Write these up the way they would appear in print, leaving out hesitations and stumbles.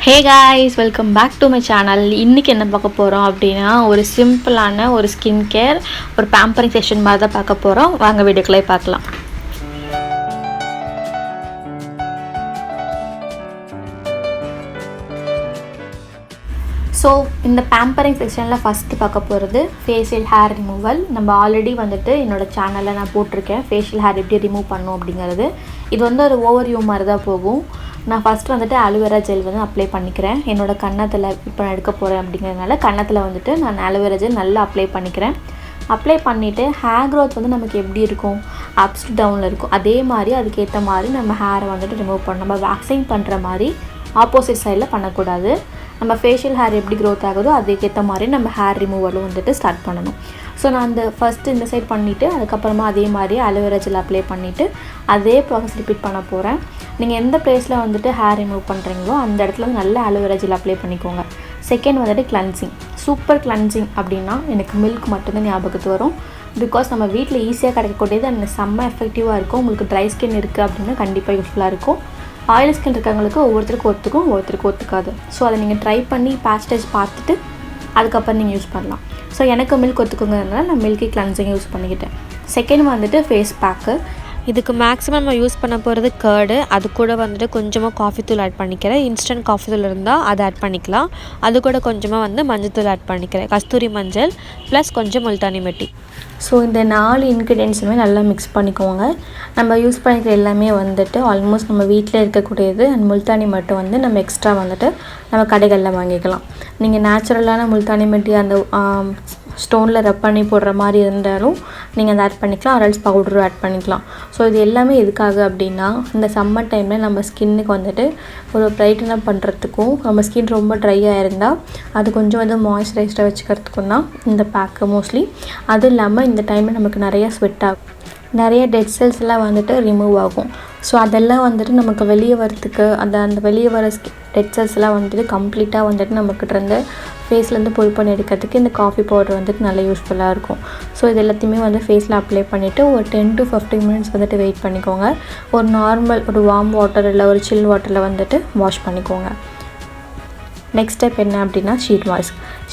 Hey guys, welcome back to my channel. இன்னைக்கு என்ன பார்க்க போறோம் அப்படினா ஒரு சிம்பிளான ஒரு ஸ்கின் கேர் ஒரு pampering செக்ஷன் மாதிரி தான் பார்க்க போறோம். வாங்க வீடியோக்குள்ள பார்க்கலாம். ஸோ இந்த pampering செக்ஷனில் ஃபஸ்ட்டு பார்க்க போகிறது ஃபேஷியல் ஹேர் ரிமூவல். நம்ம ஆல்ரெடி வந்துட்டு என்னோடய சேனலில் நான் போட்டிருக்கேன் ஃபேஷியல் ஹேர் எப்படி ரிமூவ் பண்ணும் அப்படிங்கிறது. இது வந்து ஒரு ஓவர்வியூ மாதிரி தான் போகும். நான் ஃபஸ்ட்டு வந்துட்டு அலோவேரா ஜெல் வந்து அப்ளை பண்ணிக்கிறேன். என்னோடய கன்னத்தில் இப்போ நான் எடுக்க போகிறேன் அப்படிங்கிறதுனால கன்னத்தில் வந்துட்டு நான் அலோவேரா ஜெல் நல்லா அப்ளை பண்ணிக்கிறேன். அப்ளை பண்ணிவிட்டு ஹேர் க்ரோத் வந்து நமக்கு எப்படி இருக்கும், அப்ஸ் டு டவுனில் இருக்கும். அதே மாதிரி அதுக்கேற்ற மாதிரி நம்ம ஹேரை வந்துட்டு ரிமூவ் பண்ணணும். நம்ம வேக்சிங் பண்ணுற மாதிரி ஆப்போசிட் சைடில் பண்ணக்கூடாது. நம்ம ஃபேஷியல் ஹேர் எப்படி க்ரோத் ஆகுதோ அதுக்கேற்ற மாதிரி நம்ம ஹேர் ரிமூவலும் வந்துட்டு ஸ்டார்ட் பண்ணணும். ஸோ நான் அந்த ஃபஸ்ட்டு இந்த சைட் பண்ணிவிட்டு அதுக்கப்புறமா அதே மாதிரி அலோவேரா ஜெல் அப்ளை பண்ணிவிட்டு அதே ப்ராசஸ் ரிப்பீட் பண்ண போகிறேன். நீங்கள் எந்த ப்ளேஸில் வந்துட்டு ஹேர் ரிமூவ் பண்ணுறீங்களோ அந்த இடத்துல வந்து நல்ல அலோவேரா ஜெல் அப்ளை பண்ணிக்கோங்க. செகண்ட் வந்துட்டு கிளன்சிங். சூப்பர் கிளன்சிங் அப்படின்னா எனக்கு மில்க் மட்டும்தான் ஞாபகத்து வரும். பிகாஸ் நம்ம வீட்டில் ஈஸியாக கிடைக்கக்கூடியது அந்த செம்ம எஃபெக்டிவாக இருக்கும். உங்களுக்கு ட்ரை ஸ்கின் இருக்குது அப்படின்னா கண்டிப்பாக யூஸ்ஃபுல்லாக இருக்கும். ஆயில் ஸ்கின் இருக்கவங்களுக்கு ஒவ்வொருத்தருக்கும் ஒத்துக்காது. ஸோ அதை நீங்கள் ட்ரை பண்ணி பேஸ்டேஜ் பார்த்துட்டு அதுக்கப்புறம் நீங்கள் யூஸ் பண்ணலாம். ஸோ எனக்கு மில்க் ஒத்துக்குங்கிறதுனால நான் மில்கி கிளன்சிங் யூஸ் பண்ணிக்கிட்டேன். செகண்ட் வந்துட்டு ஃபேஸ் பேக்கு. இதுக்கு மேக்ஸிமம் நம்ம யூஸ் பண்ண போகிறது கர்டு. அது கூட வந்துட்டு கொஞ்சமாக காஃபி தூள் ஆட் பண்ணிக்கிறேன். இன்ஸ்டன்ட் காஃபி தூள் இருந்தால் அதை ஆட் பண்ணிக்கலாம். அது கூட கொஞ்சமாக வந்து மஞ்சள் தூள் ஆட் பண்ணிக்கிறேன். கஸ்தூரி மஞ்சள் ப்ளஸ் கொஞ்சம் முல்தானி மெட்டி. ஸோ இந்த 4 இன்க்ரீடியன்ஸுமே நல்லா மிக்ஸ் பண்ணிக்கோங்க. நம்ம யூஸ் பண்ணிக்கிற எல்லாமே வந்துட்டு ஆல்மோஸ்ட் நம்ம வீட்டில் இருக்கக்கூடியது. அண்ட் முல்தானி மட்டும் வந்து நம்ம எக்ஸ்ட்ரா வந்துட்டு நம்ம கடைகளில் வாங்கிக்கலாம். நீங்கள் நேச்சுரலான முல்தானி மெட்டி அந்த ஸ்டோனில் ரப் பண்ணி போடுற மாதிரி இருந்தாலும் நீங்கள் அதை ஆட் பண்ணிக்கலாம். அரல்ஸ் பவுடரும் ஆட் பண்ணிக்கலாம். ஸோ இது எல்லாமே எதுக்காக அப்படின்னா இந்த சம்மர் டைமில் நம்ம ஸ்கின்னுக்கு வந்துட்டு ஒரு பிரைட்டன் பண்ணுறதுக்கும் நம்ம ஸ்கின் ரொம்ப ட்ரையாக இருந்தால் அது கொஞ்சம் வந்து மாய்ஸ்சரைஸ்டாக வச்சுக்கிறதுக்கும் தான் இந்த பேக்கு மோஸ்ட்லி. அதுவும் இல்லாமல் இந்த டைமில் நமக்கு நிறையா ஸ்வெட் ஆகும், நிறைய டெட் செல்ஸ் எல்லாம் வந்துட்டு ரிமூவ் ஆகும். ஸோ அதெல்லாம் வந்துட்டு நமக்கு வெளியே வரத்துக்கு அந்த வெளியே வர டெட் செல்ஸ் எல்லாம் வந்துட்டு கம்ப்ளீட்டாக வந்துட்டு நமக்கிட்ட இருந்து ஃபேஸ்லேருந்து புல் பண்ணி எடுக்கிறதுக்கு இந்த காஃபி பவுடர் வந்துட்டு நல்லா யூஸ்ஃபுல்லாக இருக்கும். ஸோ இது எல்லாத்தையுமே வந்து ஃபேஸில் அப்ளை பண்ணிவிட்டு ஒரு 10 to 15 மினிட்ஸ் வந்துட்டு வெயிட் பண்ணிக்கோங்க. ஒரு நார்மல் ஒரு வார்ம் வாட்டர் இல்லை ஒரு சில் வாட்டரில் வந்துட்டு வாஷ் பண்ணிக்கோங்க. நெக்ஸ்ட் ஸ்டெப் என்ன அப்படின்னா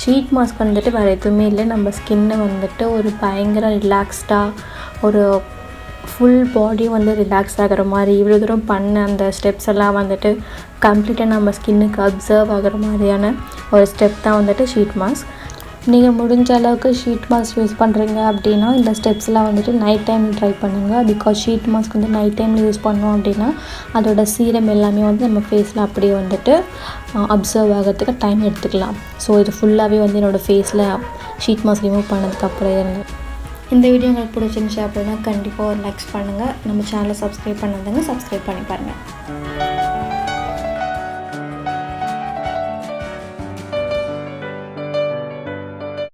ஷீட் மாஸ்க் வந்துட்டு வேறு எதுவுமே இல்லை. நம்ம ஸ்கின்னை வந்துட்டு ஒரு பயங்கர ரிலாக்ஸ்டாக ஒரு ஃபுல் பாடி வந்து ரிலாக்ஸ் ஆகிற மாதிரி இவ்வளோ தூரம் பண்ண அந்த ஸ்டெப்ஸ் எல்லாம் வந்துட்டு கம்ப்ளீட்டாக நம்ம ஸ்கின்னுக்கு அப்சர்வ் ஆகிற மாதிரியான ஒரு ஸ்டெப் தான் வந்துட்டு ஷீட் மாஸ்க். நீங்கள் முடிஞ்ச அளவுக்கு ஷீட் மாஸ்க் யூஸ் பண்ணுறீங்க அப்படின்னா இந்த ஸ்டெப்ஸ்லாம் வந்துட்டு நைட் டைமில் ட்ரை பண்ணுங்கள். பிகாஸ் ஷீட் மாஸ்க் வந்து நைட் டைமில் யூஸ் பண்ணோம் அப்படின்னா அதோட சீரம் எல்லாமே வந்து நம்ம ஃபேஸில் அப்படியே வந்துட்டு அப்சர்வ் ஆகிறதுக்கு டைம் எடுத்துக்கலாம். ஸோ இது ஃபுல்லாகவே வந்து என்னோடய ஃபேஸில் ஷீட் மாஸ்க் ரிமூவ் பண்ணதுக்கப்புறம் இருந்தேன். இந்த வீடியோ உங்களுக்கு பிடிச்சிருந்துச்சு அப்படின்னா கண்டிப்பாக ஒரு லைக்ஸ் பண்ணுங்கள். நம்ம சேனலை சப்ஸ்கிரைப் பண்ணாதவங்க சப்ஸ்கிரைப் பண்ணி பாருங்கள்.